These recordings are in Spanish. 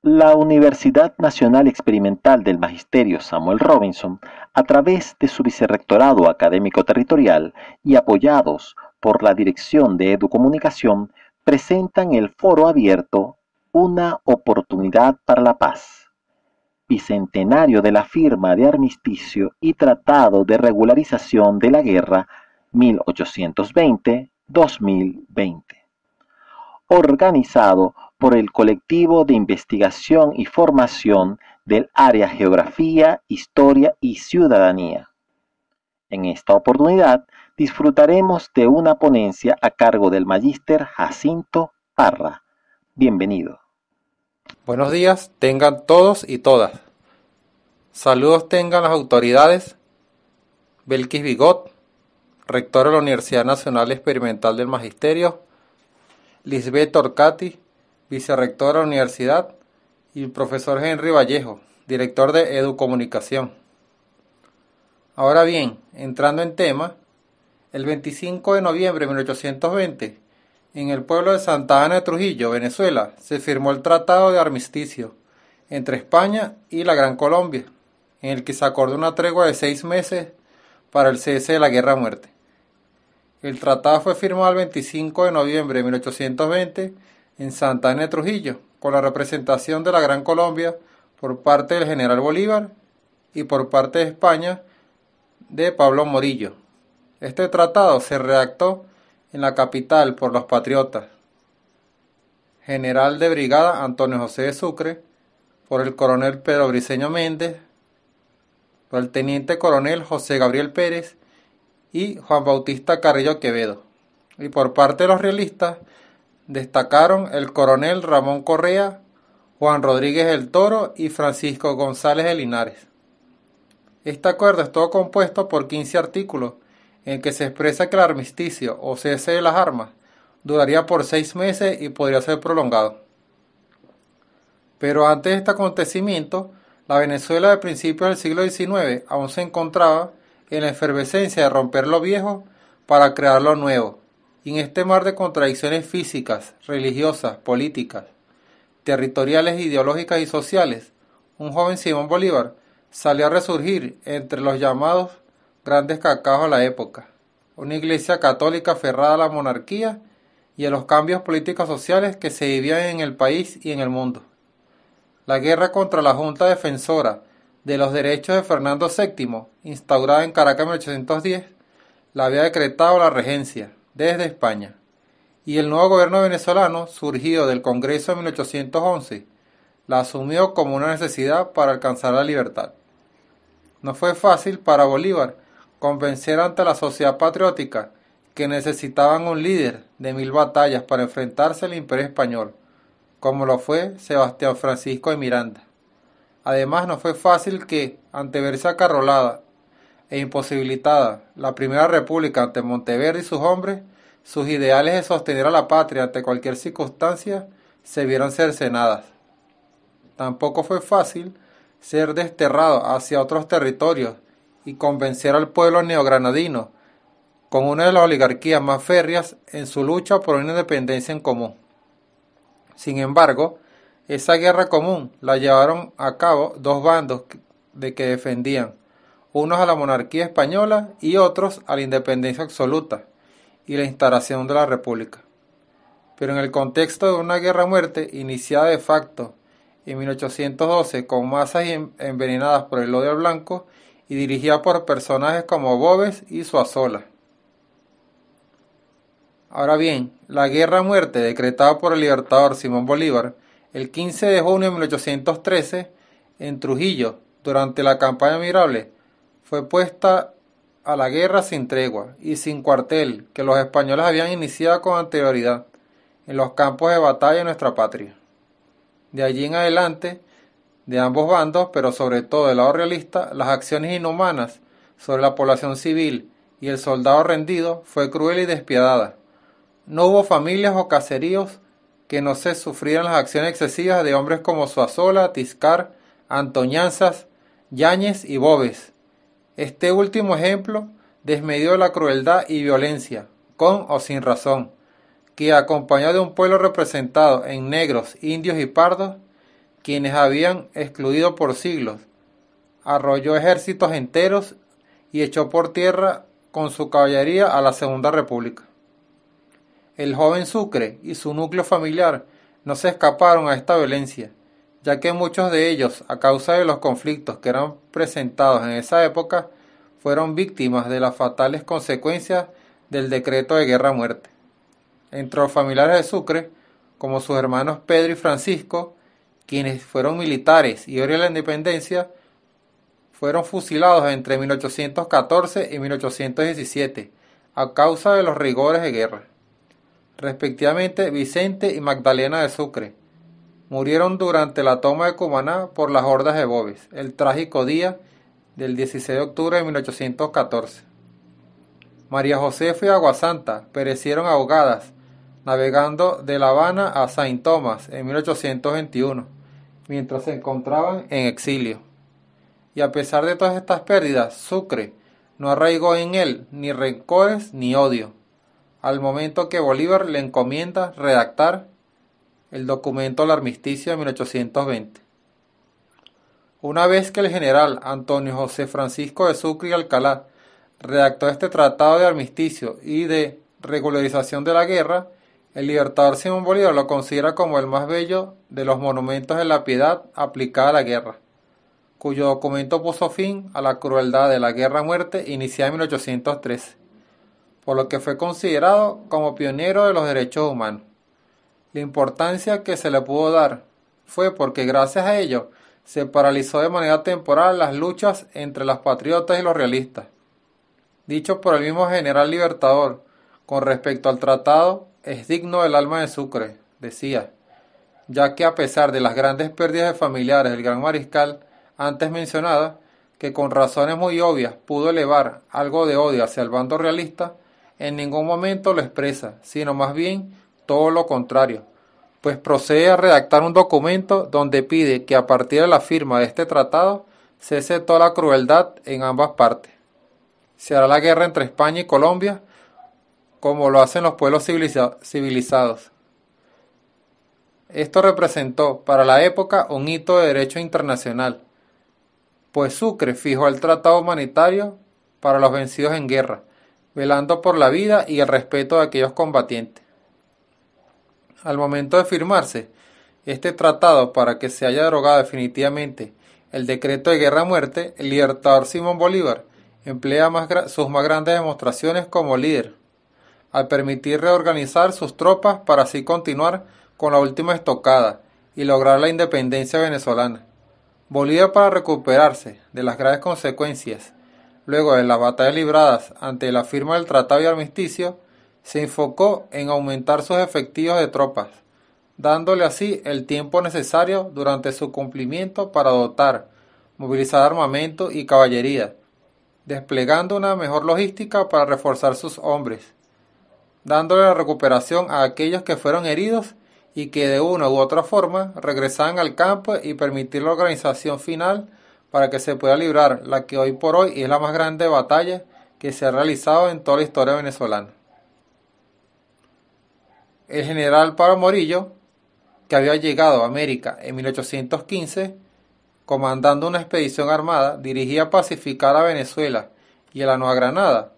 La Universidad Nacional Experimental del Magisterio Samuel Robinson, a través de su Vicerrectorado Académico Territorial y apoyados por la Dirección de Educomunicación, presentan el foro abierto Una oportunidad para la paz, bicentenario de la firma de armisticio y tratado de regularización de la guerra 1820-2020, organizado por el Colectivo de Investigación y Formación del Área Geografía, Historia y Ciudadanía. En esta oportunidad disfrutaremos de una ponencia a cargo del magíster Jacinto Parra. Bienvenido. Buenos días tengan todos y todas. Saludos tengan las autoridades: Belkis Bigot, rectora de la Universidad Nacional Experimental del Magisterio; Lisbeth Torcati, vicerrectora de la universidad; y el profesor Henry Vallejo, director de Educomunicación. Ahora bien, entrando en tema, el 25 de noviembre de 1820, en el pueblo de Santa Ana de Trujillo, Venezuela, se firmó el Tratado de Armisticio entre España y la Gran Colombia, en el que se acordó una tregua de 6 meses para el cese de la guerra a muerte. El tratado fue firmado el 25 de noviembre de 1820 en Santa Ana de Trujillo, con la representación de la Gran Colombia por parte del general Bolívar y por parte de España de Pablo Morillo. Este tratado se redactó en la capital por los patriotas: general de brigada Antonio José de Sucre, por el coronel Pedro Briceño Méndez, por el teniente coronel José Gabriel Pérez y Juan Bautista Carrillo Quevedo, y por parte de los realistas destacaron el coronel Ramón Correa, Juan Rodríguez del Toro y Francisco González de Linares. Este acuerdo estuvo compuesto por 15 artículos, en el que se expresa que el armisticio o cese de las armas duraría por 6 meses y podría ser prolongado. Pero antes de este acontecimiento, la Venezuela de principios del siglo XIX aún se encontraba en la efervescencia de romper lo viejo para crear lo nuevo, y en este mar de contradicciones físicas, religiosas, políticas, territoriales, ideológicas y sociales, un joven Simón Bolívar salió a resurgir entre los llamados grandes cacaos de la época, una iglesia católica aferrada a la monarquía y a los cambios políticos sociales que se vivían en el país y en el mundo. La guerra contra la Junta Defensora de los Derechos de Fernando VII, instaurada en Caracas en 1810, la había decretado la regencia desde España, y el nuevo gobierno venezolano, surgido del Congreso de 1811, la asumió como una necesidad para alcanzar la libertad. No fue fácil para Bolívar convencer ante la sociedad patriótica que necesitaban un líder de 1000 batallas para enfrentarse al Imperio Español, como lo fue Sebastián Francisco de Miranda. Además, no fue fácil que, ante verse acarrolada e imposibilitada la Primera República ante Monteverde y sus hombres, sus ideales de sostener a la patria ante cualquier circunstancia se vieran cercenadas. Tampoco fue fácil ser desterrado hacia otros territorios y convencer al pueblo neogranadino, con una de las oligarquías más férreas, en su lucha por una independencia en común. Sin embargo, esa guerra común la llevaron a cabo dos bandos de que defendían, unos a la monarquía española y otros a la independencia absoluta y la instalación de la república. Pero en el contexto de una guerra a muerte iniciada de facto en 1812 con masas envenenadas por el odio al blanco y dirigida por personajes como Boves y Zuazola. Ahora bien, la guerra a muerte decretada por el libertador Simón Bolívar el 15 de junio de 1813 en Trujillo durante la campaña Mirable fue puesta a la guerra sin tregua y sin cuartel que los españoles habían iniciado con anterioridad en los campos de batalla de nuestra patria. De allí en adelante, de ambos bandos, pero sobre todo del lado realista, las acciones inhumanas sobre la población civil y el soldado rendido fue cruel y despiadada. No hubo familias o caseríos que no se sufrieran las acciones excesivas de hombres como Zuazola, Tiscar, Antoñanzas, Yáñez y Boves. Este último ejemplo desmedió la crueldad y violencia, con o sin razón, que acompañado de un pueblo representado en negros, indios y pardos, quienes habían excluido por siglos, arrolló ejércitos enteros y echó por tierra con su caballería a la Segunda República. El joven Sucre y su núcleo familiar no se escaparon a esta violencia, ya que muchos de ellos, a causa de los conflictos que eran presentados en esa época, fueron víctimas de las fatales consecuencias del decreto de guerra-muerte. Entre los familiares de Sucre, como sus hermanos Pedro y Francisco, quienes fueron militares y héroes de la independencia, fueron fusilados entre 1814 y 1817 a causa de los rigores de guerra. Respectivamente, Vicente y Magdalena de Sucre murieron durante la toma de Cumaná por las hordas de Boves, el trágico día del 16 de octubre de 1814. María Josefa y Aguasanta perecieron ahogadas navegando de La Habana a Saint Thomas en 1821, mientras se encontraban en exilio. Y a pesar de todas estas pérdidas, Sucre no arraigó en él ni rencores ni odio, al momento que Bolívar le encomienda redactar el documento del armisticio de 1820. Una vez que el general Antonio José Francisco de Sucre y Alcalá redactó este tratado de armisticio y de regularización de la guerra, el libertador Simón Bolívar lo considera como el más bello de los monumentos de la piedad aplicada a la guerra, cuyo documento puso fin a la crueldad de la guerra-muerte iniciada en 1813, por lo que fue considerado como pionero de los derechos humanos. La importancia que se le pudo dar fue porque gracias a ello se paralizó de manera temporal las luchas entre los patriotas y los realistas. Dicho por el mismo general libertador con respecto al tratado, es digno del alma de Sucre, decía, ya que a pesar de las grandes pérdidas de familiares del gran mariscal antes mencionada, que con razones muy obvias pudo elevar algo de odio hacia el bando realista, en ningún momento lo expresa, sino más bien todo lo contrario, pues procede a redactar un documento donde pide que a partir de la firma de este tratado cese toda la crueldad en ambas partes. Se hará la guerra entre España y Colombia como lo hacen los pueblos civilizados. Esto representó para la época un hito de derecho internacional, pues Sucre fijó el tratado humanitario para los vencidos en guerra, velando por la vida y el respeto de aquellos combatientes. Al momento de firmarse este tratado para que se haya derogado definitivamente el decreto de guerra-muerte, el libertador Simón Bolívar emplea sus más grandes demostraciones como líder, al permitir reorganizar sus tropas para así continuar con la última estocada y lograr la independencia venezolana. Bolívar, para recuperarse de las graves consecuencias luego de las batallas libradas ante la firma del tratado de armisticio, se enfocó en aumentar sus efectivos de tropas, dándole así el tiempo necesario durante su cumplimiento para dotar, movilizar armamento y caballería, desplegando una mejor logística para reforzar sus hombres, dándole la recuperación a aquellos que fueron heridos y que de una u otra forma regresaban al campo y permitir la organización final para que se pueda librar la que hoy por hoy es la más grande batalla que se ha realizado en toda la historia venezolana. El general Pablo Morillo, que había llegado a América en 1815, comandando una expedición armada dirigida a pacificar a Venezuela y a la Nueva Granada,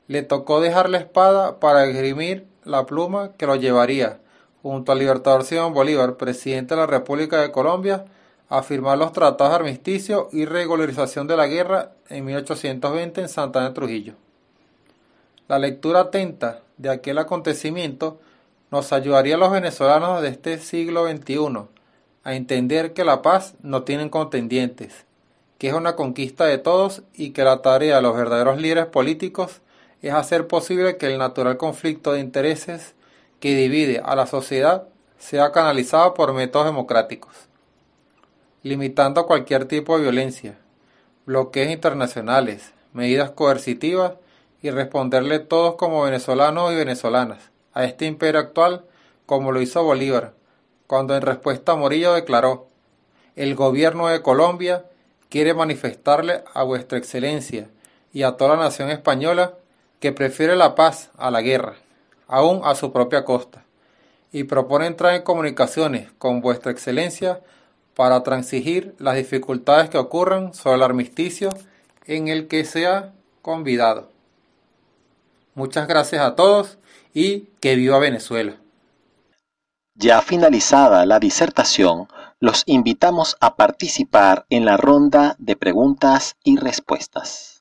le tocó dejar la espada para esgrimir la pluma que lo llevaría, junto al libertador Simón Bolívar, presidente de la República de Colombia, a firmar los tratados de armisticio y regularización de la guerra en 1820 en Santa Ana, Trujillo. La lectura atenta de aquel acontecimiento nos ayudaría a los venezolanos de este siglo XXI a entender que la paz no tiene contendientes, que es una conquista de todos y que la tarea de los verdaderos líderes políticos es hacer posible que el natural conflicto de intereses que divide a la sociedad sea canalizado por métodos democráticos, limitando cualquier tipo de violencia, bloqueos internacionales, medidas coercitivas y responderle todos como venezolanos y venezolanas a este imperio actual como lo hizo Bolívar, cuando en respuesta a Morillo declaró: el gobierno de Colombia quiere manifestarle a vuestra excelencia y a toda la nación española que prefiere la paz a la guerra, aún a su propia costa, y propone entrar en comunicaciones con vuestra excelencia para transigir las dificultades que ocurran sobre el armisticio en el que sea convidado. Muchas gracias a todos y que viva Venezuela. Ya finalizada la disertación, los invitamos a participar en la ronda de preguntas y respuestas.